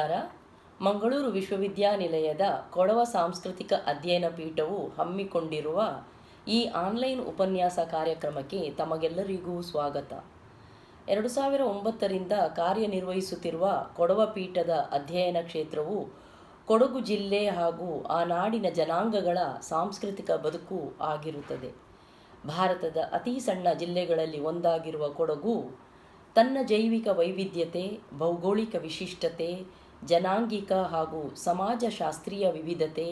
ನಮಸ್ಕಾರ. ಮಂಗಳೂರು ವಿಶ್ವವಿದ್ಯಾನಿಲಯದ ಕೊಡವ ಸಾಂಸ್ಕೃತಿಕ ಅಧ್ಯಯನ ಪೀಠವು ಹಮ್ಮಿಕೊಂಡಿರುವ ಈ ಆನ್ಲೈನ್ ಉಪನ್ಯಾಸ ಕಾರ್ಯಕ್ರಮಕ್ಕೆ ತಮಗೆಲ್ಲರಿಗೂ ಸ್ವಾಗತ. 2009ರಿಂದ ಕಾರ್ಯನಿರ್ವಹಿಸುತ್ತಿರುವ ಕೊಡವ ಪೀಠದ ಅಧ್ಯಯನ ಕ್ಷೇತ್ರವು ಕೊಡಗು ಜಿಲ್ಲೆ ಹಾಗೂ ಆ ನಾಡಿನ ಜನಾಂಗಗಳ ಸಾಂಸ್ಕೃತಿಕ ಬದುಕು ಆಗಿರುತ್ತದೆ. ಭಾರತದ ಅತಿ ಸಣ್ಣ ಜಿಲ್ಲೆಗಳಲ್ಲಿ ಒಂದಾಗಿರುವ ಕೊಡಗು ತನ್ನ ಜೈವಿಕ ವೈವಿಧ್ಯತೆ, ಭೌಗೋಳಿಕ ವಿಶಿಷ್ಟತೆ, ಜನಾಂಗಿಕ ಹಾಗೂ ಸಮಾಜಶಾಸ್ತ್ರೀಯ ವಿವಿಧತೆ,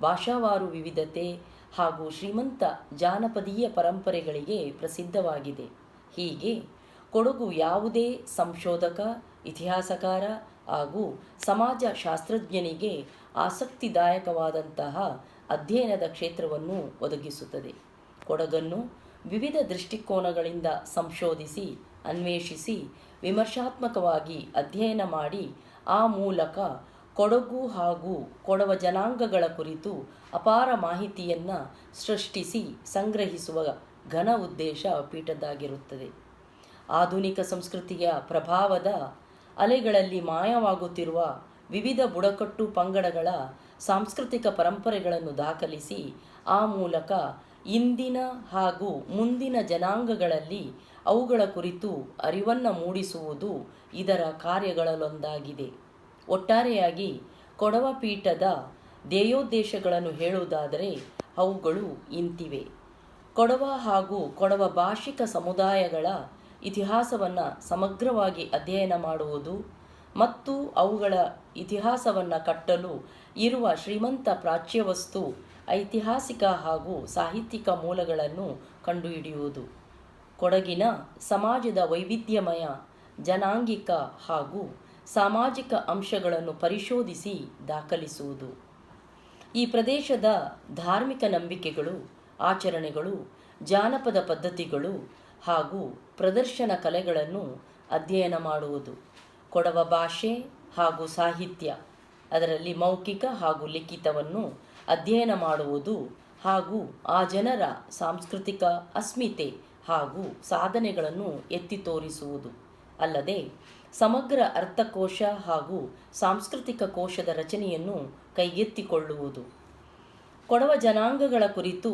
ಭಾಷಾವಾರು ವಿವಿಧತೆ ಹಾಗೂ ಶ್ರೀಮಂತ ಜಾನಪದೀಯ ಪರಂಪರೆಗಳಿಗೆ ಪ್ರಸಿದ್ಧವಾಗಿದೆ. ಹೀಗೆ ಕೊಡಗು ಯಾವುದೇ ಸಂಶೋಧಕ, ಇತಿಹಾಸಕಾರ ಹಾಗೂ ಸಮಾಜಶಾಸ್ತ್ರಜ್ಞನಿಗೆ ಆಸಕ್ತಿದಾಯಕವಾದಂತಹ ಅಧ್ಯಯನದ ಕ್ಷೇತ್ರವನ್ನು ಒದಗಿಸುತ್ತದೆ. ಕೊಡಗನ್ನು ವಿವಿಧ ದೃಷ್ಟಿಕೋನಗಳಿಂದ ಸಂಶೋಧಿಸಿ, ಅನ್ವೇಷಿಸಿ, ವಿಮರ್ಶಾತ್ಮಕವಾಗಿ ಅಧ್ಯಯನ ಮಾಡಿ ಆ ಮೂಲಕ ಕೊಡಗು ಹಾಗೂ ಕೊಡವ ಜನಾಂಗಗಳ ಕುರಿತು ಅಪಾರ ಮಾಹಿತಿಯನ್ನು ಸೃಷ್ಟಿಸಿ ಸಂಗ್ರಹಿಸುವ ಘನ ಉದ್ದೇಶ ಪೀಠದ್ದಾಗಿರುತ್ತದೆ. ಆಧುನಿಕ ಸಂಸ್ಕೃತಿಯ ಪ್ರಭಾವದ ಅಲೆಗಳಲ್ಲಿ ಮಾಯವಾಗುತ್ತಿರುವ ವಿವಿಧ ಬುಡಕಟ್ಟು ಪಂಗಡಗಳ ಸಾಂಸ್ಕೃತಿಕ ಪರಂಪರೆಗಳನ್ನು ದಾಖಲಿಸಿ ಆ ಮೂಲಕ ಇಂದಿನ ಹಾಗೂ ಮುಂದಿನ ಜನಾಂಗಗಳಲ್ಲಿ ಅವುಗಳ ಕುರಿತು ಅರಿವನ್ನು ಮೂಡಿಸುವುದು ಇದರ ಕಾರ್ಯಗಳಲ್ಲೊಂದಾಗಿದೆ. ಒಟ್ಟಾರೆಯಾಗಿ ಕೊಡವ ಪೀಠದ ಧ್ಯೇಯೋದ್ದೇಶಗಳನ್ನು ಹೇಳುವುದಾದರೆ ಅವುಗಳು ಇಂತಿವೆ. ಕೊಡವ ಹಾಗೂ ಕೊಡವ ಭಾಷಿಕ ಸಮುದಾಯಗಳ ಇತಿಹಾಸವನ್ನು ಸಮಗ್ರವಾಗಿ ಅಧ್ಯಯನ ಮಾಡುವುದು ಮತ್ತು ಅವುಗಳ ಇತಿಹಾಸವನ್ನು ಕಟ್ಟಲು ಇರುವ ಶ್ರೀಮಂತ ಪ್ರಾಚ್ಯವಸ್ತು, ಐತಿಹಾಸಿಕ ಹಾಗೂ ಸಾಹಿತ್ಯಿಕ ಮೂಲಗಳನ್ನು ಕಂಡುಹಿಡಿಯುವುದು. ಕೊಡಗಿನ ಸಮಾಜದ ವೈವಿಧ್ಯಮಯ ಜನಾಂಗಿಕ ಹಾಗೂ ಸಾಮಾಜಿಕ ಅಂಶಗಳನ್ನು ಪರಿಶೋಧಿಸಿ ದಾಖಲಿಸುವುದು. ಈ ಪ್ರದೇಶದ ಧಾರ್ಮಿಕ ನಂಬಿಕೆಗಳು, ಆಚರಣೆಗಳು, ಜಾನಪದ ಪದ್ಧತಿಗಳು ಹಾಗೂ ಪ್ರದರ್ಶನ ಕಲೆಗಳನ್ನು ಅಧ್ಯಯನ ಮಾಡುವುದು. ಕೊಡವ ಭಾಷೆ ಹಾಗೂ ಸಾಹಿತ್ಯ, ಅದರಲ್ಲಿ ಮೌಖಿಕ ಹಾಗೂ ಲಿಖಿತವನ್ನು ಅಧ್ಯಯನ ಮಾಡುವುದು ಹಾಗೂ ಆ ಜನರ ಸಾಂಸ್ಕೃತಿಕ ಅಸ್ಮಿತೆ ಹಾಗೂ ಸಾಧನೆಗಳನ್ನು ಎತ್ತಿ ತೋರಿಸುವುದು. ಅಲ್ಲದೆ ಸಮಗ್ರ ಅರ್ಥಕೋಶ ಹಾಗೂ ಸಾಂಸ್ಕೃತಿಕ ಕೋಶದ ರಚನೆಯನ್ನು ಕೈಗೆತ್ತಿಕೊಳ್ಳುವುದು. ಕೊಡವ ಜನಾಂಗಗಳ ಕುರಿತು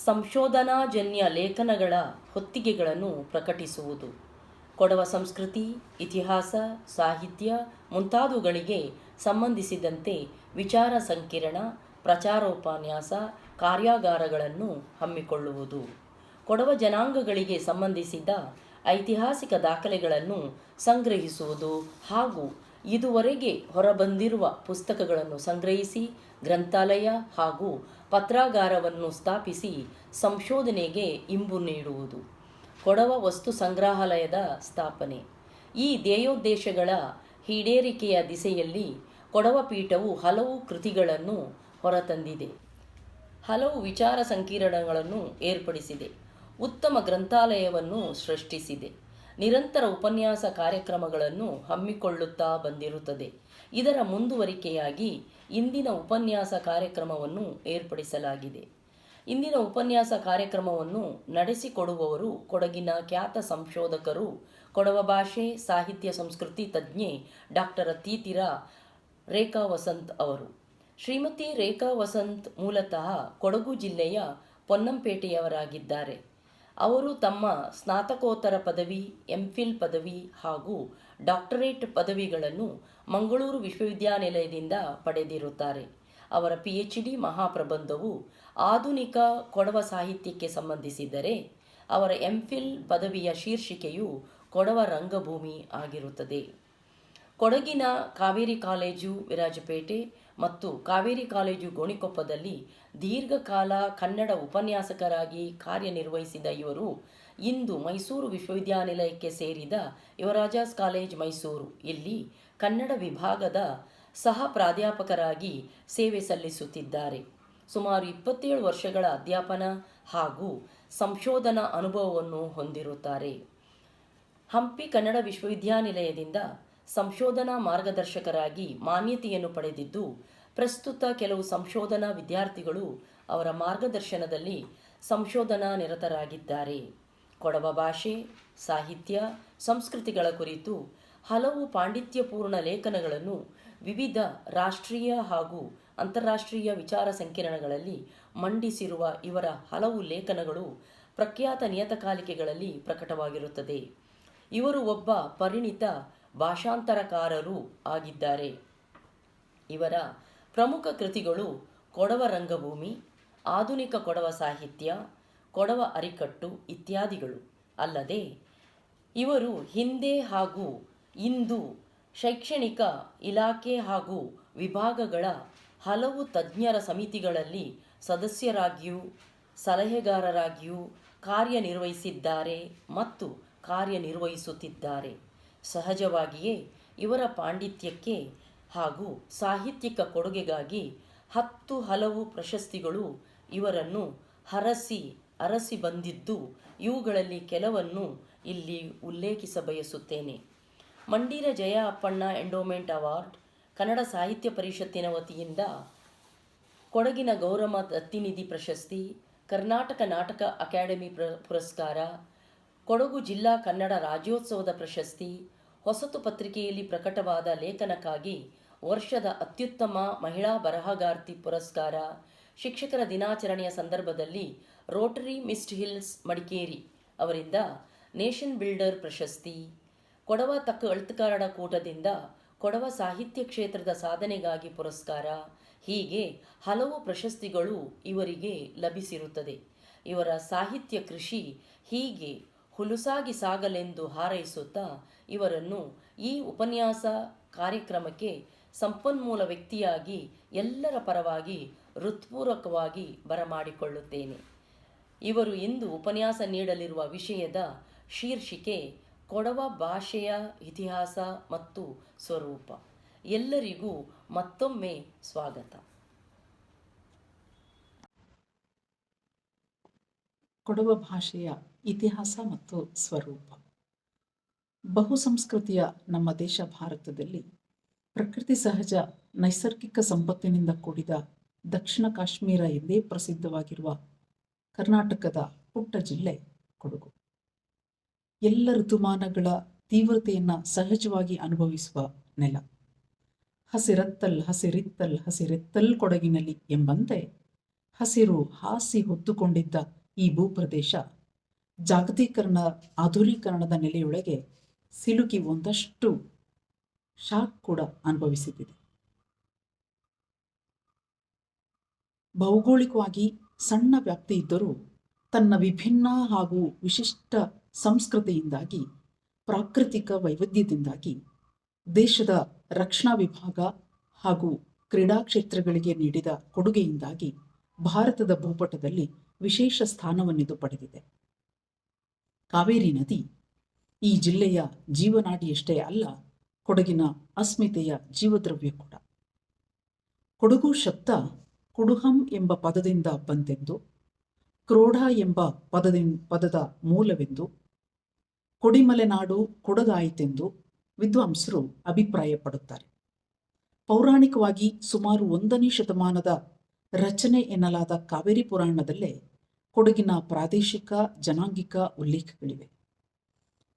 ಸಂಶೋಧನಾಜನ್ಯ ಲೇಖನಗಳ ಹೊತ್ತಿಗೆಗಳನ್ನು ಪ್ರಕಟಿಸುವುದು. ಕೊಡವ ಸಂಸ್ಕೃತಿ, ಇತಿಹಾಸ, ಸಾಹಿತ್ಯ ಮುಂತಾದವುಗಳಿಗೆ ಸಂಬಂಧಿಸಿದಂತೆ ವಿಚಾರ ಸಂಕಿರಣ, ಪ್ರಚಾರೋಪನ್ಯಾಸ, ಕಾರ್ಯಾಗಾರಗಳನ್ನು ಹಮ್ಮಿಕೊಳ್ಳುವುದು. ಕೊಡವ ಜನಾಂಗಗಳಿಗೆ ಸಂಬಂಧಿಸಿದ ಐತಿಹಾಸಿಕ ದಾಖಲೆಗಳನ್ನು ಸಂಗ್ರಹಿಸುವುದು ಹಾಗೂ ಇದುವರೆಗೆ ಹೊರಬಂದಿರುವ ಪುಸ್ತಕಗಳನ್ನು ಸಂಗ್ರಹಿಸಿ ಗ್ರಂಥಾಲಯ ಹಾಗೂ ಪತ್ರಾಗಾರವನ್ನು ಸ್ಥಾಪಿಸಿ ಸಂಶೋಧನೆಗೆ ಇಂಬು ನೀಡುವುದು. ಕೊಡವ ವಸ್ತು ಸಂಗ್ರಹಾಲಯದ ಸ್ಥಾಪನೆ. ಈ ಧ್ಯೇಯೋದ್ದೇಶಗಳ ಈಡೇರಿಕೆಯ ದಿಸೆಯಲ್ಲಿ ಕೊಡವ ಪೀಠವು ಹಲವು ಕೃತಿಗಳನ್ನು ಹೊರತಂದಿದೆ, ಹಲವು ವಿಚಾರ ಸಂಕಿರಣಗಳನ್ನು ಏರ್ಪಡಿಸಿದೆ, ಉತ್ತಮ ಗ್ರಂಥಾಲಯವನ್ನು ಸೃಷ್ಟಿಸಿದೆ, ನಿರಂತರ ಉಪನ್ಯಾಸ ಕಾರ್ಯಕ್ರಮಗಳನ್ನು ಹಮ್ಮಿಕೊಳ್ಳುತ್ತಾ ಬಂದಿರುತ್ತದೆ. ಇದರ ಮುಂದುವರಿಕೆಯಾಗಿ ಇಂದಿನ ಉಪನ್ಯಾಸ ಕಾರ್ಯಕ್ರಮವನ್ನು ಏರ್ಪಡಿಸಲಾಗಿದೆ. ಇಂದಿನ ಉಪನ್ಯಾಸ ಕಾರ್ಯಕ್ರಮವನ್ನು ನಡೆಸಿಕೊಡುವವರು ಕೊಡಗಿನ ಖ್ಯಾತ ಸಂಶೋಧಕರು, ಕೊಡವ ಭಾಷೆ, ಸಾಹಿತ್ಯ, ಸಂಸ್ಕೃತಿ ತಜ್ಞೆ ಡಾಕ್ಟರ್ ಅತ್ತಿತಿರ ರೇಖಾ ವಸಂತ್ ಅವರು. ಶ್ರೀಮತಿ ರೇಖಾ ವಸಂತ್ ಮೂಲತಃ ಕೊಡಗು ಜಿಲ್ಲೆಯ ಪೊನ್ನಂಪೇಟೆಯವರಾಗಿದ್ದಾರೆ. ಅವರು ತಮ್ಮ ಸ್ನಾತಕೋತ್ತರ ಪದವಿ, ಎಂಫಿಲ್ ಪದವಿ ಹಾಗೂ ಡಾಕ್ಟರೇಟ್ ಪದವಿಗಳನ್ನು ಮಂಗಳೂರು ವಿಶ್ವವಿದ್ಯಾನಿಲಯದಿಂದ ಪಡೆದಿರುತ್ತಾರೆ. ಅವರ PhD ಮಹಾಪ್ರಬಂಧವು ಆಧುನಿಕ ಕೊಡವ ಸಾಹಿತ್ಯಕ್ಕೆ ಸಂಬಂಧಿಸಿದ್ದರೆ ಅವರ ಎಂಫಿಲ್ ಪದವಿಯ ಶೀರ್ಷಿಕೆಯು ಕೊಡವ ರಂಗಭೂಮಿ ಆಗಿರುತ್ತದೆ. ಕೊಡಗಿನ ಕಾವೇರಿ ಕಾಲೇಜು ವಿರಾಜಪೇಟೆ ಮತ್ತು ಕಾವೇರಿ ಕಾಲೇಜು ಗೋಣಿಕೊಪ್ಪದಲ್ಲಿ ದೀರ್ಘಕಾಲ ಕನ್ನಡ ಉಪನ್ಯಾಸಕರಾಗಿ ಕಾರ್ಯನಿರ್ವಹಿಸಿದ ಇವರು ಇಂದು ಮೈಸೂರು ವಿಶ್ವವಿದ್ಯಾನಿಲಯಕ್ಕೆ ಸೇರಿದ ಯುವರಾಜಾಸ್ ಕಾಲೇಜ್ ಮೈಸೂರು ಇಲ್ಲಿ ಕನ್ನಡ ವಿಭಾಗದ ಸಹ ಪ್ರಾಧ್ಯಾಪಕರಾಗಿ ಸೇವೆ ಸಲ್ಲಿಸುತ್ತಿದ್ದಾರೆ. ಸುಮಾರು 27 ವರ್ಷಗಳ ಅಧ್ಯಾಪನ ಹಾಗೂ ಸಂಶೋಧನಾ ಅನುಭವವನ್ನು ಹೊಂದಿರುತ್ತಾರೆ. ಹಂಪಿ ಕನ್ನಡ ವಿಶ್ವವಿದ್ಯಾನಿಲಯದಿಂದ ಸಂಶೋಧನಾ ಮಾರ್ಗದರ್ಶಕರಾಗಿ ಮಾನ್ಯತೆಯನ್ನು ಪಡೆದಿದ್ದು, ಪ್ರಸ್ತುತ ಕೆಲವು ಸಂಶೋಧನಾ ವಿದ್ಯಾರ್ಥಿಗಳು ಅವರ ಮಾರ್ಗದರ್ಶನದಲ್ಲಿ ಸಂಶೋಧನಾ ನಿರತರಾಗಿದ್ದಾರೆ. ಕೊಡವ ಭಾಷೆ, ಸಾಹಿತ್ಯ, ಸಂಸ್ಕೃತಿಗಳ ಕುರಿತು ಹಲವು ಪಾಂಡಿತ್ಯಪೂರ್ಣ ಲೇಖನಗಳನ್ನು ವಿವಿಧ ರಾಷ್ಟ್ರೀಯ ಹಾಗೂ ಅಂತಾರಾಷ್ಟ್ರೀಯ ವಿಚಾರ ಸಂಕಿರಣಗಳಲ್ಲಿ ಮಂಡಿಸಿರುವ ಇವರ ಹಲವು ಲೇಖನಗಳು ಪ್ರಖ್ಯಾತ ನಿಯತಕಾಲಿಕೆಗಳಲ್ಲಿ ಪ್ರಕಟವಾಗಿರುತ್ತದೆ. ಇವರು ಒಬ್ಬ ಪರಿಣಿತ ಭಾಷಾಂತರಕಾರರೂ ಆಗಿದ್ದಾರೆ. ಇವರ ಪ್ರಮುಖ ಕೃತಿಗಳು ಕೊಡವ ರಂಗಭೂಮಿ, ಆಧುನಿಕ ಕೊಡವ ಸಾಹಿತ್ಯ, ಕೊಡವ ಅರಿಕಟ್ಟು ಇತ್ಯಾದಿಗಳು. ಅಲ್ಲದೆ ಇವರು ಹಿಂದೆ ಹಾಗೂ ಇಂದು ಶೈಕ್ಷಣಿಕ ಇಲಾಖೆ ಹಾಗೂ ವಿಭಾಗಗಳ ಹಲವು ತಜ್ಞರ ಸಮಿತಿಗಳಲ್ಲಿ ಸದಸ್ಯರಾಗಿಯೂ ಸಲಹೆಗಾರರಾಗಿಯೂ ಕಾರ್ಯನಿರ್ವಹಿಸಿದ್ದಾರೆ ಮತ್ತು ಕಾರ್ಯನಿರ್ವಹಿಸುತ್ತಿದ್ದಾರೆ. ಸಹಜವಾಗಿಯೇ ಇವರ ಪಾಂಡಿತ್ಯಕ್ಕೆ ಹಾಗೂ ಸಾಹಿತ್ಯಿಕ ಕೊಡುಗೆಗಾಗಿ ಹಲವು ಪ್ರಶಸ್ತಿಗಳು ಇವರನ್ನು ಅರಸಿ ಬಂದಿದ್ದು, ಇವುಗಳಲ್ಲಿ ಕೆಲವನ್ನು ಇಲ್ಲಿ ಉಲ್ಲೇಖಿಸಬಯಸುತ್ತೇನೆ. ಮಂಡೀರ ಜಯ ಅಪ್ಪಣ್ಣ ಎಂಡೋಮೆಂಟ್ ಅವಾರ್ಡ್, ಕನ್ನಡ ಸಾಹಿತ್ಯ ಪರಿಷತ್ತಿನ ವತಿಯಿಂದ ಕೊಡಗಿನ ಗೌರವ ದತ್ತಿನಿಧಿ ಪ್ರಶಸ್ತಿ, ಕರ್ನಾಟಕ ನಾಟಕ ಅಕಾಡೆಮಿ ಪುರಸ್ಕಾರ, ಕೊಡಗು ಜಿಲ್ಲಾ ಕನ್ನಡ ರಾಜ್ಯೋತ್ಸವದ ಪ್ರಶಸ್ತಿ, ಹೊಸತು ಪತ್ರಿಕೆಯಲ್ಲಿ ಪ್ರಕಟವಾದ ಲೇಖನಕ್ಕಾಗಿ ವರ್ಷದ ಅತ್ಯುತ್ತಮ ಮಹಿಳಾ ಬರಹಗಾರ್ತಿ ಪುರಸ್ಕಾರ, ಶಿಕ್ಷಕರ ದಿನಾಚರಣೆಯ ಸಂದರ್ಭದಲ್ಲಿ ರೋಟರಿ ಮಿಸ್ಟ್ ಹಿಲ್ಸ್ ಮಡಿಕೇರಿ ಅವರಿಂದ ನೇಷನ್ ಬಿಲ್ಡರ್ ಪ್ರಶಸ್ತಿ, ಕೊಡವ ತಕ್ಕ ಅಳ್ತುಕಾರರ ಕೂಟದಿಂದ ಕೊಡವ ಸಾಹಿತ್ಯ ಕ್ಷೇತ್ರದ ಸಾಧನೆಗಾಗಿ ಪುರಸ್ಕಾರ, ಹೀಗೆ ಹಲವು ಪ್ರಶಸ್ತಿಗಳು ಇವರಿಗೆ ಲಭಿಸಿರುತ್ತದೆ. ಇವರ ಸಾಹಿತ್ಯ ಕೃಷಿ ಹೀಗೆ ಹುಲುಸಾಗಿ ಸಾಗಲೆಂದು ಹಾರೈಸುತ್ತಾ ಇವರನ್ನು ಈ ಉಪನ್ಯಾಸ ಕಾರ್ಯಕ್ರಮಕ್ಕೆ ಸಂಪನ್ಮೂಲ ವ್ಯಕ್ತಿಯಾಗಿ ಎಲ್ಲರ ಪರವಾಗಿ ಹೃತ್ಪೂರ್ವಕವಾಗಿ ಬರಮಾಡಿಕೊಳ್ಳುತ್ತೇನೆ. ಇವರು ಇಂದು ಉಪನ್ಯಾಸ ನೀಡಲಿರುವ ವಿಷಯದ ಶೀರ್ಷಿಕೆ ಕೊಡವ ಭಾಷೆಯ ಇತಿಹಾಸ ಮತ್ತು ಸ್ವರೂಪ. ಎಲ್ಲರಿಗೂ ಮತ್ತೊಮ್ಮೆ ಸ್ವಾಗತ. ಕೊಡವ ಭಾಷೆಯ ಇತಿಹಾಸ ಮತ್ತು ಸ್ವರೂಪ. ಬಹುಸಂಸ್ಕೃತಿಯ ನಮ್ಮ ದೇಶ ಭಾರತದಲ್ಲಿ ಪ್ರಕೃತಿ ಸಹಜ ನೈಸರ್ಗಿಕ ಸಂಪತ್ತಿನಿಂದ ಕೂಡಿದ ದಕ್ಷಿಣ ಕಾಶ್ಮೀರ ಎಂದೇ ಪ್ರಸಿದ್ಧವಾಗಿರುವ ಕರ್ನಾಟಕದ ಪುಟ್ಟ ಜಿಲ್ಲೆ ಕೊಡಗು. ಎಲ್ಲ ಋತುಮಾನಗಳ ತೀವ್ರತೆಯನ್ನು ಸಹಜವಾಗಿ ಅನುಭವಿಸುವ ನೆಲ. ಹಸಿರೆತ್ತಲ್ ಕೊಡಗಿನಲ್ಲಿ ಎಂಬಂತೆ ಹಸಿರು ಹಾಸಿ ಹೊತ್ತುಕೊಂಡಿದ್ದ ಈ ಭೂಪ್ರದೇಶ ಜಾಗತೀಕರಣ ಆಧುನೀಕರಣದ ನೆಲೆಯೊಳಗೆ ಸಿಲುಕಿ ಒಂದಷ್ಟು ಶಾಕ್ ಕೂಡ ಅನುಭವಿಸುತ್ತಿದೆ. ಭೌಗೋಳಿಕವಾಗಿ ಸಣ್ಣ ವ್ಯಾಪ್ತಿ ಇದ್ದರೂ ತನ್ನ ವಿಭಿನ್ನ ಹಾಗೂ ವಿಶಿಷ್ಟ ಸಂಸ್ಕೃತಿಯಿಂದಾಗಿ, ಪ್ರಾಕೃತಿಕ ವೈವಿಧ್ಯದಿಂದಾಗಿ, ದೇಶದ ರಕ್ಷಣಾ ವಿಭಾಗ ಹಾಗೂ ಕ್ರೀಡಾ ಕ್ಷೇತ್ರಗಳಿಗೆ ನೀಡಿದ ಕೊಡುಗೆಯಿಂದಾಗಿ ಭಾರತದ ಭೂಪಟದಲ್ಲಿ ವಿಶೇಷ ಸ್ಥಾನವನ್ನಿದು ಪಡೆದಿದೆ. ಕಾವೇರಿ ನದಿ ಈ ಜಿಲ್ಲೆಯ ಜೀವನಾಡಿಯಷ್ಟೇ ಅಲ್ಲ, ಕೊಡಗಿನ ಅಸ್ಮಿತೆಯ ಜೀವದ್ರವ್ಯ ಕೂಡ. ಕೊಡಗು ಶಬ್ದ ಕುಡುಹಂ ಎಂಬ ಪದದಿಂದ ಬಂತೆಂದು, ಕ್ರೋಢ ಎಂಬ ಪದದ ಮೂಲವೆಂದು, ಕೊಡಿಮಲೆನಾಡು ಕೊಡಗಾಯಿತೆಂದು ವಿದ್ವಾಂಸರು ಅಭಿಪ್ರಾಯಪಡುತ್ತಾರೆ. ಪೌರಾಣಿಕವಾಗಿ ಸುಮಾರು 1ನೇ ಶತಮಾನದ ರಚನೆ ಎನ್ನಲಾದ ಕಾವೇರಿ ಪುರಾಣದಲ್ಲೇ ಕೊಡಗಿನ ಪ್ರಾದೇಶಿಕ ಜನಾಂಗಿಕ ಉಲ್ಲೇಖಗಳಿವೆ.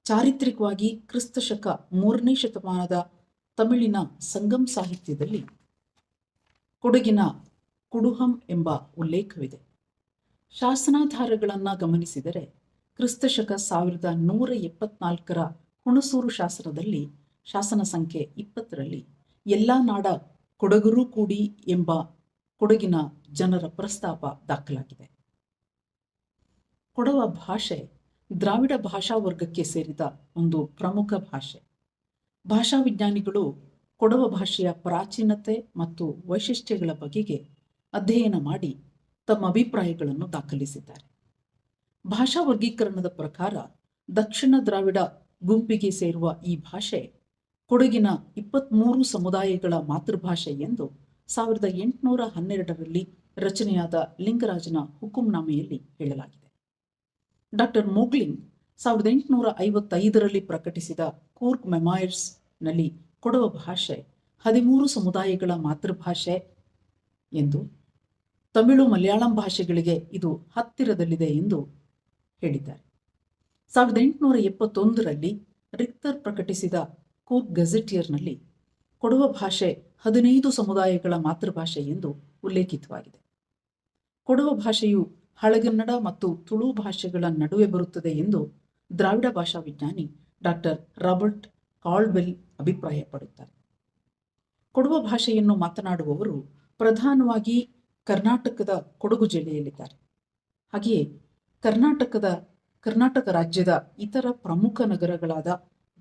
ಚಾರಿತ್ರಿಕವಾಗಿ ಕ್ರಿಸ್ತಶಕ 3ನೇ ಶತಮಾನದ ತಮಿಳಿನ ಸಂಗಮ್ ಸಾಹಿತ್ಯದಲ್ಲಿ ಕೊಡಗಿನ ಕುಡುಹಂ ಎಂಬ ಉಲ್ಲೇಖವಿದೆ. ಶಾಸನಾಧಾರಗಳನ್ನು ಗಮನಿಸಿದರೆ ಕ್ರಿಸ್ತಶಕ 1174ರ ಹುಣಸೂರು ಶಾಸನದಲ್ಲಿ ಶಾಸನ ಸಂಖ್ಯೆ 20ರಲ್ಲಿ ಎಲ್ಲ ನಾಡ ಕೊಡಗರೂ ಕೂಡಿ ಎಂಬ ಕೊಡಗಿನ ಜನರ ಪ್ರಸ್ತಾಪ ದಾಖಲಾಗಿದೆ. ಕೊಡವ ಭಾಷೆ ದ್ರಾವಿಡ ಭಾಷಾ ವರ್ಗಕ್ಕೆ ಸೇರಿದ ಒಂದು ಪ್ರಮುಖ ಭಾಷೆ. ಭಾಷಾವಿಜ್ಞಾನಿಗಳು ಕೊಡವ ಭಾಷೆಯ ಪ್ರಾಚೀನತೆ ಮತ್ತು ವೈಶಿಷ್ಟ್ಯಗಳ ಬಗೆಗೆ ಅಧ್ಯಯನ ಮಾಡಿ ತಮ್ಮ ಅಭಿಪ್ರಾಯಗಳನ್ನು ದಾಖಲಿಸಿದ್ದಾರೆ. ಭಾಷಾ ವರ್ಗೀಕರಣದ ಪ್ರಕಾರ ದಕ್ಷಿಣ ದ್ರಾವಿಡ ಗುಂಪಿಗೆ ಸೇರುವ ಈ ಭಾಷೆ ಕೊಡಗಿನ 23 ಸಮುದಾಯಗಳ ಮಾತೃಭಾಷೆ ಎಂದು 1812ರಲ್ಲಿ ರಚನೆಯಾದ ಲಿಂಗರಾಜನ ಹುಕುಂನಾಮೆಯಲ್ಲಿ ಹೇಳಲಾಗಿದೆ. ಡಾಕ್ಟರ್ ಮೋಗ್ಲಿಂಗ್ 1855ರಲ್ಲಿ ಪ್ರಕಟಿಸಿದ ಕೂರ್ಗ್ ಮೆಮಾಯರ್ಸ್ ನಲ್ಲಿ ಕೊಡವ ಭಾಷೆ 13 ಸಮುದಾಯಗಳ ಮಾತೃಭಾಷೆ ಎಂದು, ತಮಿಳು ಮಲಯಾಳಂ ಭಾಷೆಗಳಿಗೆ ಇದು ಹತ್ತಿರದಲ್ಲಿದೆ ಎಂದು ಹೇಳಿದ್ದಾರೆ. 1871ರಲ್ಲಿ ರಿಕ್ತರ್ ಪ್ರಕಟಿಸಿದ ಕೂರ್ಗ್ ಗೆಜೆಟಿಯರ್ನಲ್ಲಿ ಕೊಡವ ಭಾಷೆ 15 ಸಮುದಾಯಗಳ ಮಾತೃಭಾಷೆ ಎಂದು ಉಲ್ಲೇಖಿತವಾಗಿದೆ. ಕೊಡವ ಭಾಷೆಯು ಹಳೆಗನ್ನಡ ಮತ್ತು ತುಳು ಭಾಷೆಗಳ ನಡುವೆ ಬರುತ್ತದೆ ಎಂದು ದ್ರಾವಿಡ ಭಾಷಾ ವಿಜ್ಞಾನಿ ಡಾಕ್ಟರ್ ರಾಬರ್ಟ್ ಕಾಲ್ಡ್ವೆಲ್ ಅಭಿಪ್ರಾಯಪಡುತ್ತಾರೆ. ಕೊಡವ ಭಾಷೆಯನ್ನು ಮಾತನಾಡುವವರು ಪ್ರಧಾನವಾಗಿ ಕರ್ನಾಟಕದ ಕೊಡಗು ಜಿಲ್ಲೆಯಲ್ಲಿದ್ದಾರೆ. ಹಾಗೆಯೇ ಕರ್ನಾಟಕ ರಾಜ್ಯದ ಇತರ ಪ್ರಮುಖ ನಗರಗಳಾದ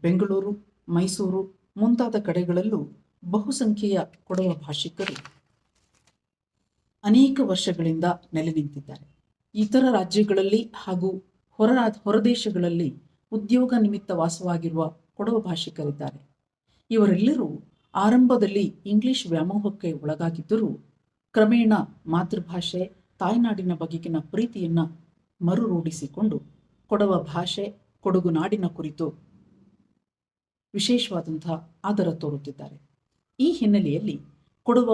ಬೆಂಗಳೂರು, ಮೈಸೂರು ಮುಂತಾದ ಕಡೆಗಳಲ್ಲೂ ಬಹುಸಂಖ್ಯೆಯ ಕೊಡವ ಭಾಷಿಕರು ಅನೇಕ ವರ್ಷಗಳಿಂದ ನೆಲೆ ನಿಂತಿದ್ದಾರೆ. ಇತರ ರಾಜ್ಯಗಳಲ್ಲಿ ಹಾಗೂ ಹೊರದೇಶಗಳಲ್ಲಿ ಉದ್ಯೋಗ ನಿಮಿತ್ತ ವಾಸವಾಗಿರುವ ಕೊಡವ ಭಾಷಿಕರಿದ್ದಾರೆ. ಇವರೆಲ್ಲರೂ ಆರಂಭದಲ್ಲಿ ಇಂಗ್ಲಿಷ್ ವ್ಯಾಮೋಹಕ್ಕೆ ಒಳಗಾಗಿದ್ದರೂ ಕ್ರಮೇಣ ಮಾತೃಭಾಷೆ, ತಾಯ್ನಾಡಿನ ಬಗೆಗಿನ ಪ್ರೀತಿಯನ್ನು ಮರುರೂಢಿಸಿಕೊಂಡು ಕೊಡವ ಭಾಷೆ, ಕೊಡಗು ನಾಡಿನ ಕುರಿತು ವಿಶೇಷವಾದಂತಹ ಆದರ ತೋರುತ್ತಿದ್ದಾರೆ. ಈ ಹಿನ್ನೆಲೆಯಲ್ಲಿ ಕೊಡವ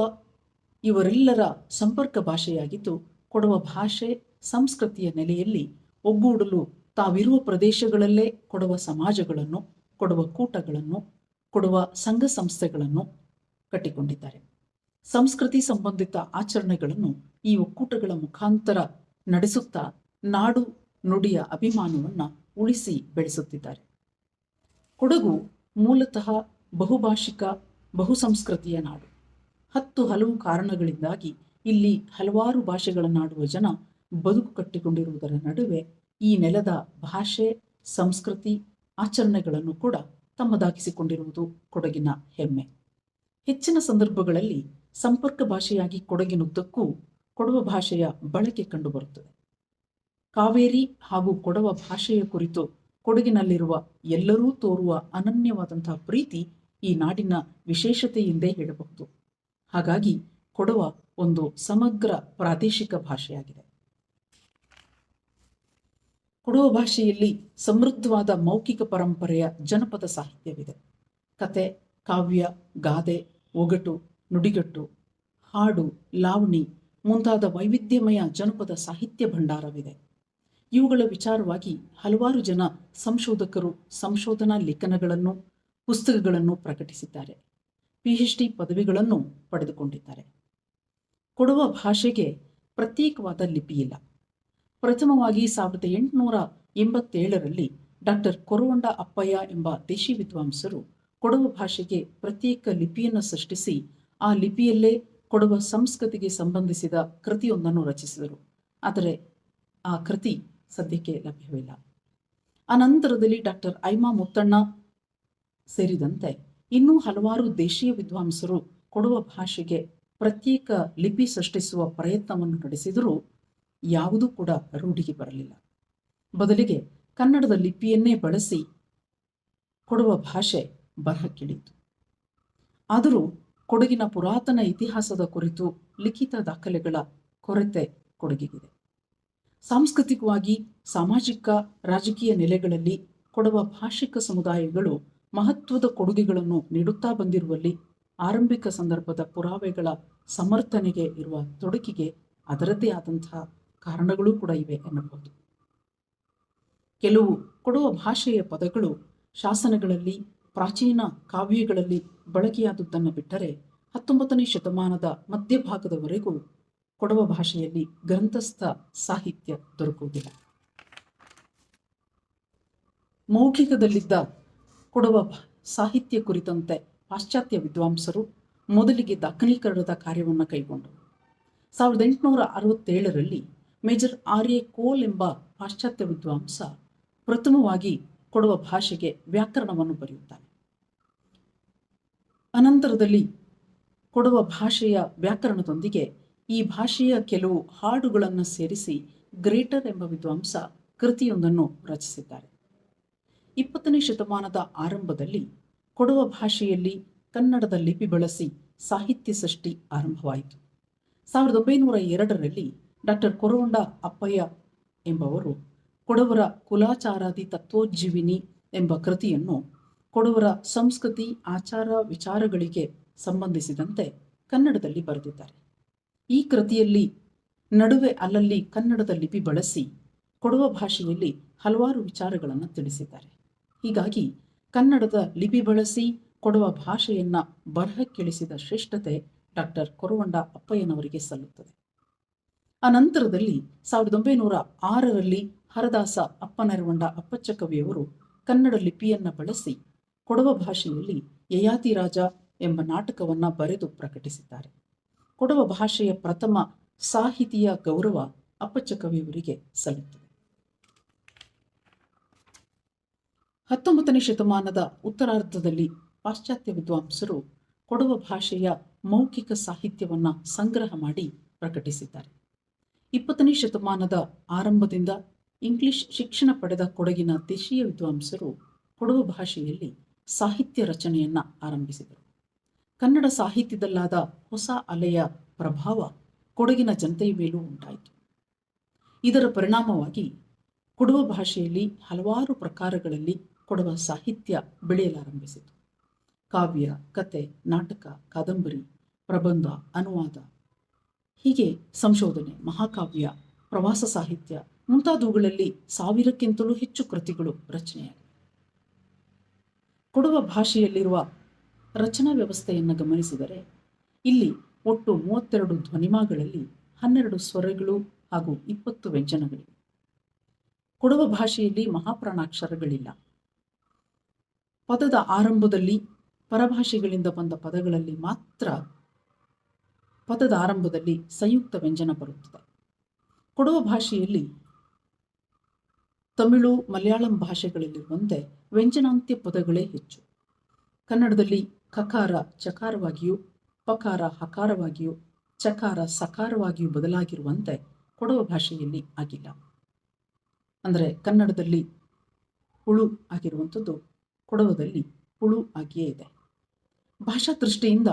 ಇವರೆಲ್ಲರ ಸಂಪರ್ಕ ಭಾಷೆಯಾಗಿದ್ದು, ಕೊಡವ ಭಾಷೆ ಸಂಸ್ಕೃತಿಯ ನೆಲೆಯಲ್ಲಿ ಒಗ್ಗೂಡಲು ತಾವಿರುವ ಪ್ರದೇಶಗಳಲ್ಲೇ ಕೊಡವ ಸಮಾಜಗಳನ್ನು, ಕೊಡವ ಕೂಟಗಳನ್ನು, ಕೊಡವ ಸಂಘ ಸಂಸ್ಥೆಗಳನ್ನು ಕಟ್ಟಿಕೊಂಡಿದ್ದಾರೆ. ಸಂಸ್ಕೃತಿ ಸಂಬಂಧಿತ ಆಚರಣೆಗಳನ್ನು ಈ ಒಕ್ಕೂಟಗಳ ಮುಖಾಂತರ ನಡೆಸುತ್ತಾ ನಾಡು ನುಡಿಯ ಅಭಿಮಾನವನ್ನು ಉಳಿಸಿ ಬೆಳೆಸುತ್ತಿದ್ದಾರೆ. ಕೊಡಗು ಮೂಲತಃ ಬಹುಭಾಷಿಕ, ಬಹುಸಂಸ್ಕೃತಿಯ ನಾಡು. ಹಲವು ಕಾರಣಗಳಿಂದಾಗಿ ಇಲ್ಲಿ ಹಲವಾರು ಭಾಷೆಗಳನ್ನಾಡುವ ಜನ ಬದುಕು ಕಟ್ಟಿಕೊಂಡಿರುವುದರ ನಡುವೆ ಈ ನೆಲದ ಭಾಷೆ, ಸಂಸ್ಕೃತಿ, ಆಚರಣೆಗಳನ್ನು ಕೂಡ ತಮ್ಮದಾಗಿಸಿಕೊಂಡಿರುವುದು ಕೊಡಗಿನ ಹೆಮ್ಮೆ. ಹೆಚ್ಚಿನ ಸಂದರ್ಭಗಳಲ್ಲಿ ಸಂಪರ್ಕ ಭಾಷೆಯಾಗಿ ಕೊಡಗಿನುದ್ದಕ್ಕೂ ಕೊಡವ ಭಾಷೆಯ ಬಳಕೆ ಕಂಡುಬರುತ್ತದೆ. ಕಾವೇರಿ ಹಾಗೂ ಕೊಡವ ಭಾಷೆಯ ಕುರಿತು ಕೊಡಗಿನಲ್ಲಿರುವ ಎಲ್ಲರೂ ತೋರುವ ಅನನ್ಯವಾದಂತಹ ಪ್ರೀತಿ ಈ ನಾಡಿನ ವಿಶೇಷತೆ ಎಂದೇ ಹೇಳಬಹುದು. ಹಾಗಾಗಿ ಕೊಡವ ಒಂದು ಸಮಗ್ರ ಪ್ರಾದೇಶಿಕ ಭಾಷೆಯಾಗಿದೆ. ಕೊಡವ ಭಾಷೆಯಲ್ಲಿ ಸಮೃದ್ಧವಾದ ಮೌಖಿಕ ಪರಂಪರೆಯ ಜನಪದ ಸಾಹಿತ್ಯವಿದೆ. ಕತೆ, ಕಾವ್ಯ, ಗಾದೆ, ಒಗಟು, ನುಡಿಗಟ್ಟು, ಹಾಡು, ಲಾವಣಿ ಮುಂತಾದ ವೈವಿಧ್ಯಮಯ ಜನಪದ ಸಾಹಿತ್ಯ ಭಂಡಾರವಿದೆ. ಇವುಗಳ ವಿಚಾರವಾಗಿ ಹಲವಾರು ಜನ ಸಂಶೋಧಕರು ಸಂಶೋಧನಾ ಲೇಖನಗಳನ್ನು, ಪುಸ್ತಕಗಳನ್ನು ಪ್ರಕಟಿಸಿದ್ದಾರೆ. PhD ಪದವಿಗಳನ್ನು ಪಡೆದುಕೊಂಡಿದ್ದಾರೆ. ಕೊಡವ ಭಾಷೆಗೆ ಪ್ರತ್ಯೇಕವಾದ ಲಿಪಿಯಿಲ್ಲ. ಪ್ರಥಮವಾಗಿ 1887ರಲ್ಲಿ ಡಾಕ್ಟರ್ ಕೊರವಂಡ ಅಪ್ಪಯ್ಯ ಎಂಬ ದೇಶಿ ವಿದ್ವಾಂಸರು ಕೊಡವ ಭಾಷೆಗೆ ಪ್ರತ್ಯೇಕ ಲಿಪಿಯನ್ನು ಸೃಷ್ಟಿಸಿ ಆ ಲಿಪಿಯಲ್ಲೇ ಕೊಡವ ಸಂಸ್ಕೃತಿಗೆ ಸಂಬಂಧಿಸಿದ ಕೃತಿಯೊಂದನ್ನು ರಚಿಸಿದರು. ಆದರೆ ಆ ಕೃತಿ ಸದ್ಯಕ್ಕೆ ಲಭ್ಯವಿಲ್ಲ. ಅನಂತರದಲ್ಲಿ ಡಾಕ್ಟರ್ ಐಮಾ ಮುತ್ತಣ್ಣ ಸೇರಿದಂತೆ ಇನ್ನೂ ಹಲವಾರು ದೇಶೀಯ ವಿದ್ವಾಂಸರು ಕೊಡವ ಭಾಷೆಗೆ ಪ್ರತ್ಯೇಕ ಲಿಪಿ ಸೃಷ್ಟಿಸುವ ಪ್ರಯತ್ನವನ್ನು ನಡೆಸಿದರೂ ಯಾವುದೂ ಕೂಡ ರೂಢಿಗೆ ಬರಲಿಲ್ಲ. ಬದಲಿಗೆ ಕನ್ನಡದ ಲಿಪಿಯನ್ನೇ ಬಳಸಿ ಕೊಡವ ಭಾಷೆ ಬರಹಕ್ಕಿಳಿಯಿತು. ಆದರೂ ಕೊಡಗಿನ ಪುರಾತನ ಇತಿಹಾಸದ ಕುರಿತು ಲಿಖಿತ ದಾಖಲೆಗಳ ಕೊರತೆ ಕೊಡಗಿಗಿದೆ. ಸಾಂಸ್ಕೃತಿಕವಾಗಿ, ಸಾಮಾಜಿಕ, ರಾಜಕೀಯ ನೆಲೆಗಳಲ್ಲಿ ಕೊಡವ ಭಾಷಿಕ ಸಮುದಾಯಗಳು ಮಹತ್ವದ ಕೊಡುಗೆಗಳನ್ನು ನೀಡುತ್ತಾ ಬಂದಿರುವಲ್ಲಿ ಆರಂಭಿಕ ಸಂದರ್ಭದ ಪುರಾವೆಗಳ ಸಮರ್ಥನೆಗೆ ಇರುವ ತೊಡಕಿಗೆ ಅದರದ್ದೇ ಆದಂತಹ ಕಾರಣಗಳೂ ಕೂಡ ಇವೆ ಎನ್ನಬಹುದು. ಕೆಲವು ಕೊಡವ ಭಾಷೆಯ ಪದಗಳು ಶಾಸನಗಳಲ್ಲಿ, ಪ್ರಾಚೀನ ಕಾವ್ಯಗಳಲ್ಲಿ ಬಳಕೆಯಾದುದನ್ನು ಬಿಟ್ಟರೆ 19ನೇ ಶತಮಾನದ ಮಧ್ಯಭಾಗದವರೆಗೂ ಕೊಡವ ಭಾಷೆಯಲ್ಲಿ ಗ್ರಂಥಸ್ಥ ಸಾಹಿತ್ಯ ದೊರಕುವುದಿಲ್ಲ. ಮೌಖಿಕದಲ್ಲಿದ್ದ ಕೊಡವ ಸಾಹಿತ್ಯ ಕುರಿತಂತೆ ಪಾಶ್ಚಾತ್ಯ ವಿದ್ವಾಂಸರು ಮೊದಲಿಗೆ ದಾಖಲೀಕರಣದ ಕಾರ್ಯವನ್ನು ಕೈಗೊಂಡರು. 1867ರಲ್ಲಿ ಮೇಜರ್ RA ಕೋಲ್ ಎಂಬ ಪಾಶ್ಚಾತ್ಯ ವಿದ್ವಾಂಸ ಪ್ರಥಮವಾಗಿ ಕೊಡವ ಭಾಷೆಗೆ ವ್ಯಾಕರಣವನ್ನು ಬರೆಯುತ್ತಾನೆ. ಅನಂತರದಲ್ಲಿ ಕೊಡವ ಭಾಷೆಯ ವ್ಯಾಕರಣದೊಂದಿಗೆ ಈ ಭಾಷೆಯ ಕೆಲವು ಹಾಡುಗಳನ್ನು ಸೇರಿಸಿ ಗ್ರೇಟರ್ ಎಂಬ ವಿದ್ವಾಂಸ ಕೃತಿಯೊಂದನ್ನು ರಚಿಸಿದ್ದಾರೆ. 20ನೇ ಶತಮಾನದ ಆರಂಭದಲ್ಲಿ ಕೊಡವ ಭಾಷೆಯಲ್ಲಿ ಕನ್ನಡದ ಲಿಪಿ ಬಳಸಿ ಸಾಹಿತ್ಯ ಸೃಷ್ಟಿ ಆರಂಭವಾಯಿತು. 1902ರಲ್ಲಿ ಡಾಕ್ಟರ್ ಕೊರವಂಡ ಅಪ್ಪಯ್ಯ ಎಂಬವರು ಕೊಡವರ ಕುಲಾಚಾರಾದಿ ತತ್ವೋಜ್ಜೀವಿನಿ ಎಂಬ ಕೃತಿಯನ್ನು ಕೊಡವರ ಸಂಸ್ಕೃತಿ, ಆಚಾರ, ವಿಚಾರಗಳಿಗೆ ಸಂಬಂಧಿಸಿದಂತೆ ಕನ್ನಡದಲ್ಲಿ ಬರೆದಿದ್ದಾರೆ. ಈ ಕೃತಿಯಲ್ಲಿ ನಡುವೆ ಅಲ್ಲಲ್ಲಿ ಕನ್ನಡದ ಲಿಪಿ ಬಳಸಿ ಕೊಡವ ಭಾಷೆಯಲ್ಲಿ ಹಲವಾರು ವಿಚಾರಗಳನ್ನು ತಿಳಿಸಿದ್ದಾರೆ. ಹೀಗಾಗಿ ಕನ್ನಡದ ಲಿಪಿ ಬಳಸಿ ಕೊಡವ ಭಾಷೆಯನ್ನ ಬರಹಕ್ಕಿಳಿಸಿದ ಶ್ರೇಷ್ಠತೆ ಡಾಕ್ಟರ್ ಕೊರವಂಡ ಅಪ್ಪಯ್ಯನವರಿಗೆ ಸಲ್ಲುತ್ತದೆ. ಅನಂತರದಲ್ಲಿ 1906ರಲ್ಲಿ ಹರದಾಸ ಅಪ್ಪನೆರವಂಡ ಅಪ್ಪಚ್ಚ ಕವಿಯವರು ಕನ್ನಡ ಲಿಪಿಯನ್ನು ಬಳಸಿ ಕೊಡವ ಭಾಷೆಯಲ್ಲಿ ಯಯಾತಿ ರಾಜ ಎಂಬ ನಾಟಕವನ್ನು ಬರೆದು ಪ್ರಕಟಿಸಿದ್ದಾರೆ. ಕೊಡವ ಭಾಷೆಯ ಪ್ರಥಮ ಸಾಹಿತಿಯ ಗೌರವ ಅಪ್ಪಚ್ಚ ಕವಿಯವರಿಗೆ ಸಲ್ಲುತ್ತದೆ. 19ನೇ ಶತಮಾನದ ಉತ್ತರಾರ್ಧದಲ್ಲಿ ಪಾಶ್ಚಾತ್ಯ ವಿದ್ವಾಂಸರು ಕೊಡವ ಭಾಷೆಯ ಮೌಖಿಕ ಸಾಹಿತ್ಯವನ್ನು ಸಂಗ್ರಹ ಮಾಡಿ ಪ್ರಕಟಿಸಿದ್ದಾರೆ. 20ನೇ ಶತಮಾನದ ಆರಂಭದಿಂದ ಇಂಗ್ಲಿಷ್ ಶಿಕ್ಷಣ ಪಡೆದ ಕೊಡಗಿನ ದೇಶೀಯ ವಿದ್ವಾಂಸರು ಕೊಡವ ಭಾಷೆಯಲ್ಲಿ ಸಾಹಿತ್ಯ ರಚನೆಯನ್ನು ಆರಂಭಿಸಿದರು. ಕನ್ನಡ ಸಾಹಿತ್ಯದಲ್ಲಾದ ಹೊಸ ಅಲೆಯ ಪ್ರಭಾವ ಕೊಡಗಿನ ಜನತೆಯ ಮೇಲೂ ಉಂಟಾಯಿತು. ಇದರ ಪರಿಣಾಮವಾಗಿ ಕೊಡವ ಭಾಷೆಯಲ್ಲಿ ಹಲವಾರು ಪ್ರಕಾರಗಳಲ್ಲಿ ಕೊಡವ ಸಾಹಿತ್ಯ ಬೆಳೆಯಲಾರಂಭಿಸಿತು. ಕಾವ್ಯ, ಕತೆ, ನಾಟಕ, ಕಾದಂಬರಿ, ಪ್ರಬಂಧ, ಅನುವಾದ, ಹೀಗೆ ಸಂಶೋಧನೆ, ಮಹಾಕಾವ್ಯ, ಪ್ರವಾಸ ಸಾಹಿತ್ಯ ಮುಂತಾದವುಗಳಲ್ಲಿ 1000ಕ್ಕಿಂತಲೂ ಹೆಚ್ಚು ಕೃತಿಗಳು ರಚನೆಯಾಗಿವೆ. ಕೊಡವ ಭಾಷೆಯಲ್ಲಿರುವ ರಚನಾ ವ್ಯವಸ್ಥೆಯನ್ನು ಗಮನಿಸಿದರೆ ಇಲ್ಲಿ ಒಟ್ಟು 32 ಧ್ವನಿಮಾಗಳಲ್ಲಿ 12 ಸ್ವರಗಳು ಹಾಗೂ 20 ವ್ಯಂಜನಗಳಿವೆ. ಕೊಡವ ಭಾಷೆಯಲ್ಲಿ ಮಹಾಪ್ರಾಣಾಕ್ಷರಗಳಿಲ್ಲ. ಪದದ ಆರಂಭದಲ್ಲಿ ಪರಭಾಷೆಗಳಿಂದ ಬಂದ ಪದಗಳಲ್ಲಿ ಮಾತ್ರ ಪದದ ಆರಂಭದಲ್ಲಿ ಸಂಯುಕ್ತ ವ್ಯಂಜನ ಬರುತ್ತದೆ. ಕೊಡವ ಭಾಷೆಯಲ್ಲಿ ತಮಿಳು, ಮಲಯಾಳಂ ಭಾಷೆಗಳಲ್ಲಿರುವಂತೆ ವ್ಯಂಜನಾಂತ್ಯ ಪದಗಳೇ ಹೆಚ್ಚು. ಕನ್ನಡದಲ್ಲಿ ಕಕಾರ ಚಕಾರವಾಗಿಯೂ, ಪಕಾರ ಹಕಾರವಾಗಿಯೂ, ಚಕಾರ ಸಕಾರವಾಗಿಯೂ ಬದಲಾಗಿರುವಂತೆ ಕೊಡವ ಭಾಷೆಯಲ್ಲಿ ಆಗಿಲ್ಲ. ಅಂದರೆ ಕನ್ನಡದಲ್ಲಿ ಹುಳು ಆಗಿರುವಂಥದ್ದು ಕೊಡವದಲ್ಲಿ ಹುಳು ಆಗಿಯೇ ಇದೆ. ಭಾಷಾ ದೃಷ್ಟಿಯಿಂದ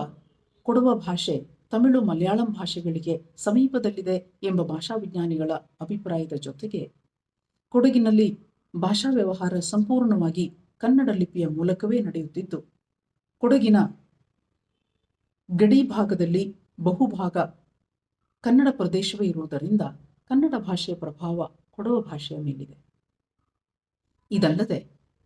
ಕೊಡವ ಭಾಷೆ ತಮಿಳು, ಮಲಯಾಳಂ ಭಾಷೆಗಳಿಗೆ ಸಮೀಪದಲ್ಲಿದೆ ಎಂಬ ಭಾಷಾ ವಿಜ್ಞಾನಿಗಳ ಅಭಿಪ್ರಾಯದ ಜೊತೆಗೆ ಕೊಡಗಿನಲ್ಲಿ ಭಾಷಾ ವ್ಯವಹಾರ ಸಂಪೂರ್ಣವಾಗಿ ಕನ್ನಡ ಲಿಪಿಯ ಮೂಲಕವೇ ನಡೆಯುತ್ತಿದ್ದು, ಕೊಡಗಿನ ಗಡಿ ಭಾಗದಲ್ಲಿ ಬಹುಭಾಗ ಕನ್ನಡ ಪ್ರದೇಶವೇ ಇರುವುದರಿಂದ ಕನ್ನಡ ಭಾಷೆಯ ಪ್ರಭಾವ ಕೊಡವ ಭಾಷೆಯ ಮೇಲಿದೆ. ಇದಲ್ಲದೆ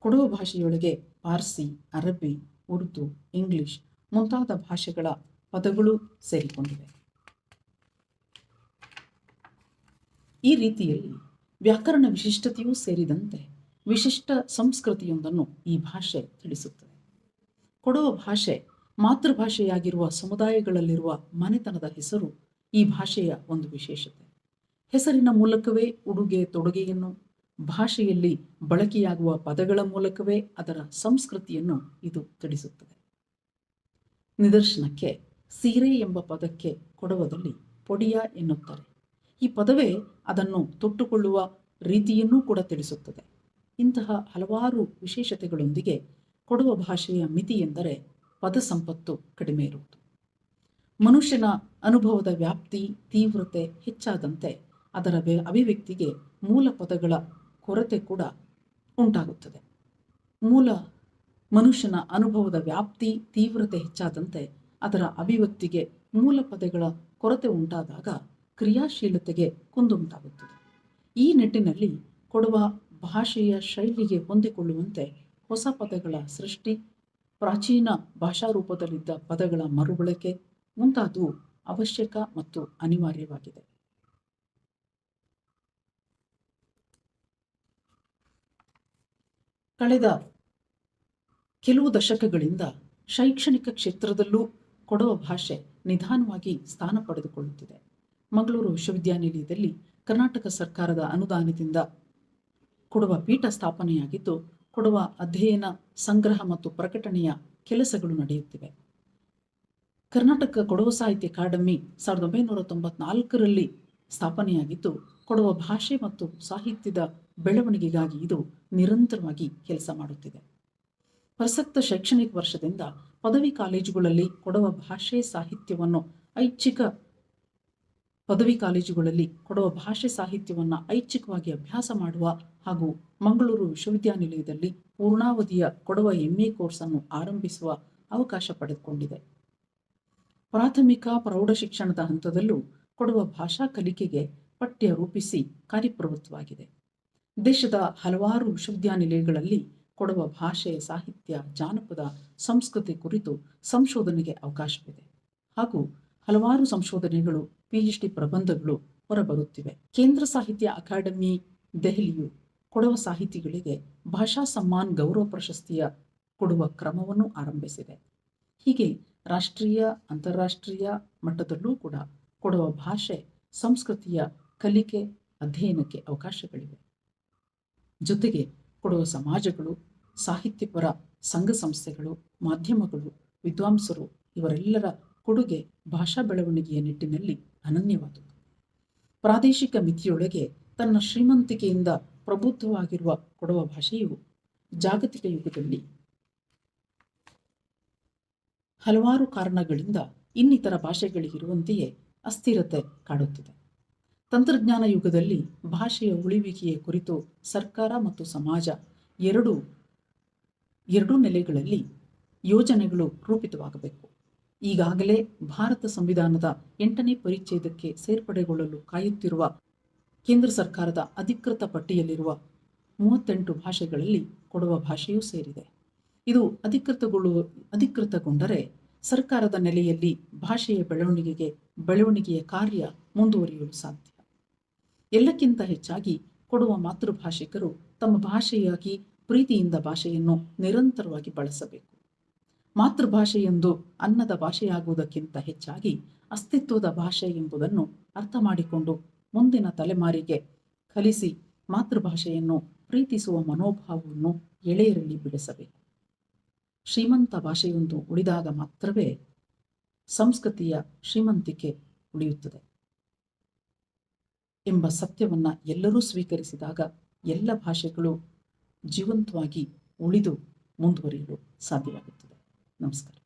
ಕೊಡವ ಭಾಷೆಯೊಳಗೆ ಪಾರ್ಸಿ, ಅರಬ್ಬಿ, ಉರ್ದು, ಇಂಗ್ಲಿಷ್ ಮುಂತಾದ ಭಾಷೆಗಳ ಪದಗಳು ಸೇರಿಕೊಂಡಿವೆ. ಈ ರೀತಿಯಲ್ಲಿ ವ್ಯಾಕರಣ ವಿಶಿಷ್ಟತೆಯೂ ಸೇರಿದಂತೆ ವಿಶಿಷ್ಟ ಸಂಸ್ಕೃತಿಯೊಂದನ್ನು ಈ ಭಾಷೆ ತಿಳಿಸುತ್ತದೆ. ಕೊಡವ ಭಾಷೆ ಮಾತೃಭಾಷೆಯಾಗಿರುವ ಸಮುದಾಯಗಳಲ್ಲಿರುವ ಮನೆತನದ ಹೆಸರು ಈ ಭಾಷೆಯ ಒಂದು ವಿಶೇಷತೆ. ಹೆಸರಿನ ಮೂಲಕವೇ ಉಡುಗೆ ತೊಡುಗೆಯನ್ನು, ಭಾಷೆಯಲ್ಲಿ ಬಳಕೆಯಾಗುವ ಪದಗಳ ಮೂಲಕವೇ ಅದರ ಸಂಸ್ಕೃತಿಯನ್ನು ಇದು ತಿಳಿಸುತ್ತದೆ. ನಿದರ್ಶನಕ್ಕೆ ಸೀರೆ ಎಂಬ ಪದಕ್ಕೆ ಕೊಡವದಲ್ಲಿ ಪೊಡಿಯ ಎನ್ನುತ್ತಾರೆ. ಈ ಪದವೇ ಅದನ್ನು ತೊಟ್ಟುಕೊಳ್ಳುವ ರೀತಿಯನ್ನೂ ಕೂಡ ತಿಳಿಸುತ್ತದೆ. ಇಂತಹ ಹಲವಾರು ವಿಶೇಷತೆಗಳೊಂದಿಗೆ ಕೊಡವ ಭಾಷೆಯ ಮಿತಿ ಎಂದರೆ ಪದ ಸಂಪತ್ತು ಕಡಿಮೆ ಇರುವುದು. ಮನುಷ್ಯನ ಅನುಭವದ ವ್ಯಾಪ್ತಿ, ತೀವ್ರತೆ ಹೆಚ್ಚಾದಂತೆ ಅದರ ಅಭಿವ್ಯಕ್ತಿಗೆ ಮೂಲ ಪದಗಳ ಕೊರತೆ ಕೂಡ ಉಂಟಾಗುತ್ತದೆ. ಮನುಷ್ಯನ ಅನುಭವದ ವ್ಯಾಪ್ತಿ, ತೀವ್ರತೆ ಹೆಚ್ಚಾದಂತೆ ಅದರ ಅಭಿವ್ಯಕ್ತಿಗೆ ಮೂಲ ಪದಗಳ ಕೊರತೆ ಉಂಟಾದಾಗ ಕ್ರಿಯಾಶೀಲತೆಗೆ ಕುಂದುಂಟಾಗುತ್ತದೆ. ಈ ನಿಟ್ಟಿನಲ್ಲಿ ಕೊಡವ ಭಾಷೆಯ ಶೈಲಿಗೆ ಹೊಂದಿಕೊಳ್ಳುವಂತೆ ಹೊಸ ಪದಗಳ ಸೃಷ್ಟಿ, ಪ್ರಾಚೀನ ಭಾಷಾರೂಪದಲ್ಲಿದ್ದ ಪದಗಳ ಮರುಬಳಕೆ ಮುಂತಾದವು ಅವಶ್ಯಕ ಮತ್ತು ಅನಿವಾರ್ಯವಾಗಿದೆ. ಕಳೆದ ಕೆಲವು ದಶಕಗಳಿಂದ ಶೈಕ್ಷಣಿಕ ಕ್ಷೇತ್ರದಲ್ಲೂ ಕೊಡವ ಭಾಷೆ ನಿಧಾನವಾಗಿ ಸ್ಥಾನ ಪಡೆದುಕೊಳ್ಳುತ್ತಿದೆ. ಮಂಗಳೂರು ವಿಶ್ವವಿದ್ಯಾನಿಲಯದಲ್ಲಿ ಕರ್ನಾಟಕ ಸರ್ಕಾರದ ಅನುದಾನದಿಂದ ಕೊಡವ ಪೀಠ ಸ್ಥಾಪನೆಯಾಗಿದ್ದು, ಕೊಡವ ಅಧ್ಯಯನ, ಸಂಗ್ರಹ ಮತ್ತು ಪ್ರಕಟಣೆಯ ಕೆಲಸಗಳು ನಡೆಯುತ್ತಿವೆ. ಕರ್ನಾಟಕ ಕೊಡವ ಸಾಹಿತ್ಯ ಅಕಾಡೆಮಿ 1994ರಲ್ಲಿ ಸ್ಥಾಪನೆಯಾಗಿದ್ದು, ಕೊಡವ ಭಾಷೆ ಮತ್ತು ಸಾಹಿತ್ಯದ ಬೆಳವಣಿಗೆಗಾಗಿ ಇದು ನಿರಂತರವಾಗಿ ಕೆಲಸ ಮಾಡುತ್ತಿದೆ. ಪ್ರಸಕ್ತ ಶೈಕ್ಷಣಿಕ ವರ್ಷದಿಂದ ಪದವಿ ಕಾಲೇಜುಗಳಲ್ಲಿ ಕೊಡವ ಭಾಷೆ ಸಾಹಿತ್ಯವನ್ನು ಐಚ್ಛಿಕವಾಗಿ ಅಭ್ಯಾಸ ಮಾಡುವ ಹಾಗೂ ಮಂಗಳೂರು ವಿಶ್ವವಿದ್ಯಾನಿಲಯದಲ್ಲಿ ಪೂರ್ಣಾವಧಿಯ ಕೊಡವ MA ಕೋರ್ಸನ್ನು ಆರಂಭಿಸುವ ಅವಕಾಶ ಪಡೆದುಕೊಂಡಿದೆ. ಪ್ರಾಥಮಿಕ ಪ್ರೌಢ ಶಿಕ್ಷಣದ ಹಂತದಲ್ಲೂ ಕೊಡವ ಭಾಷಾ ಕಲಿಕೆಗೆ ಪಠ್ಯ ರೂಪಿಸಿ ಕಾರ್ಯಪ್ರವೃತ್ತವಾಗಿದೆ. ದೇಶದ ಹಲವಾರು ವಿಶ್ವವಿದ್ಯಾನಿಲಯಗಳಲ್ಲಿ ಕೊಡವ ಭಾಷೆ, ಸಾಹಿತ್ಯ, ಜಾನಪದ, ಸಂಸ್ಕೃತಿ ಕುರಿತು ಸಂಶೋಧನೆಗೆ ಅವಕಾಶವಿದೆ ಹಾಗೂ ಹಲವಾರು ಸಂಶೋಧನೆಗಳು, PhD ಪ್ರಬಂಧಗಳು ಹೊರಬರುತ್ತಿವೆ. ಕೇಂದ್ರ ಸಾಹಿತ್ಯ ಅಕಾಡೆಮಿ ದೆಹಲಿಯು ಕೊಡವ ಸಾಹಿತಿಗಳಿಗೆ ಭಾಷಾ ಸಮ್ಮಾನ್ ಗೌರವ ಪ್ರಶಸ್ತಿಯ ಕೊಡುವ ಕ್ರಮವನ್ನು ಆರಂಭಿಸಿದೆ. ಹೀಗೆ ರಾಷ್ಟ್ರೀಯ, ಅಂತಾರಾಷ್ಟ್ರೀಯ ಮಟ್ಟದಲ್ಲೂ ಕೂಡ ಕೊಡವ ಭಾಷೆ, ಸಂಸ್ಕೃತಿಯ ಕಲಿಕೆ, ಅಧ್ಯಯನಕ್ಕೆ ಅವಕಾಶಗಳಿವೆ. ಜೊತೆಗೆ ಕೊಡವ ಸಮಾಜಗಳು, ಸಾಹಿತ್ಯಪರ ಸಂಘ ಸಂಸ್ಥೆಗಳು, ಮಾಧ್ಯಮಗಳು, ವಿದ್ವಾಂಸರು ಇವರೆಲ್ಲರ ಕೊಡುಗೆ ಭಾಷಾ ಬೆಳವಣಿಗೆಯ ನಿಟ್ಟಿನಲ್ಲಿ ಅನನ್ಯವಾದುದು. ಪ್ರಾದೇಶಿಕ ಮಿತಿಯೊಳಗೆ ತನ್ನ ಶ್ರೀಮಂತಿಕೆಯಿಂದ ಪ್ರಬುದ್ಧವಾಗಿರುವ ಕೊಡವ ಭಾಷೆಯು ಜಾಗತಿಕ ಯುಗದಲ್ಲಿ ಹಲವಾರು ಕಾರಣಗಳಿಂದ ಇನ್ನಿತರ ಭಾಷೆಗಳಿಗಿರುವಂತೆಯೇ ಅಸ್ಥಿರತೆ ಕಾಡುತ್ತಿದೆ. ತಂತ್ರಜ್ಞಾನ ಯುಗದಲ್ಲಿ ಭಾಷೆಯ ಉಳಿವಿಕೆಯ ಕುರಿತು ಸರ್ಕಾರ ಮತ್ತು ಸಮಾಜ ಎರಡೂ ನೆಲೆಗಳಲ್ಲಿ ಯೋಜನೆಗಳು ರೂಪಿತವಾಗಬೇಕು. ಈಗಾಗಲೇ ಭಾರತ ಸಂವಿಧಾನದ 8ನೇ ಪರಿಚ್ಛೇದಕ್ಕೆ ಸೇರ್ಪಡೆಗೊಳ್ಳಲು ಕಾಯುತ್ತಿರುವ ಕೇಂದ್ರ ಸರ್ಕಾರದ ಅಧಿಕೃತ ಪಟ್ಟಿಯಲ್ಲಿರುವ 38 ಭಾಷೆಗಳಲ್ಲಿ ಕೊಡವ ಭಾಷೆಯೂ ಸೇರಿದೆ. ಇದು ಅಧಿಕೃತಗೊಂಡರೆ ಸರ್ಕಾರದ ನೆಲೆಯಲ್ಲಿ ಭಾಷೆಯ ಬೆಳವಣಿಗೆಯ ಕಾರ್ಯ ಮುಂದುವರಿಯಲು ಸಾಧ್ಯ. ಎಲ್ಲಕ್ಕಿಂತ ಹೆಚ್ಚಾಗಿ ಕೊಡವ ಮಾತೃಭಾಷಿಕರು ತಮ್ಮ ಭಾಷೆಯಾಗಿ ಪ್ರೀತಿಯಿಂದ ಭಾಷೆಯನ್ನು ನಿರಂತರವಾಗಿ ಬಳಸಬೇಕು. ಮಾತೃಭಾಷೆಯೊಂದು ಅನ್ನದ ಭಾಷೆಯಾಗುವುದಕ್ಕಿಂತ ಹೆಚ್ಚಾಗಿ ಅಸ್ತಿತ್ವದ ಭಾಷೆ ಎಂಬುದನ್ನು ಅರ್ಥ ಮಾಡಿಕೊಂಡು ಮುಂದಿನ ತಲೆಮಾರಿಗೆ ಕಲಿಸಿ ಮಾತೃಭಾಷೆಯನ್ನು ಪ್ರೀತಿಸುವ ಮನೋಭಾವವನ್ನು ಎಳೆಯರಲ್ಲಿ ಬೆಳೆಸಬೇಕು. ಶ್ರೀಮಂತ ಭಾಷೆಯೊಂದು ಉಳಿದಾಗ ಮಾತ್ರವೇ ಸಂಸ್ಕೃತಿಯ ಶ್ರೀಮಂತಿಕೆ ಉಳಿಯುತ್ತದೆ ಎಂಬ ಸತ್ಯವನ್ನು ಎಲ್ಲರೂ ಸ್ವೀಕರಿಸಿದಾಗ ಎಲ್ಲ ಭಾಷೆಗಳು ಜೀವಂತವಾಗಿ ಉಳಿದು ಮುಂದುವರಿಯಲು ಸಾಧ್ಯವಾಗುತ್ತದೆ. ನಮಸ್ಕಾರ.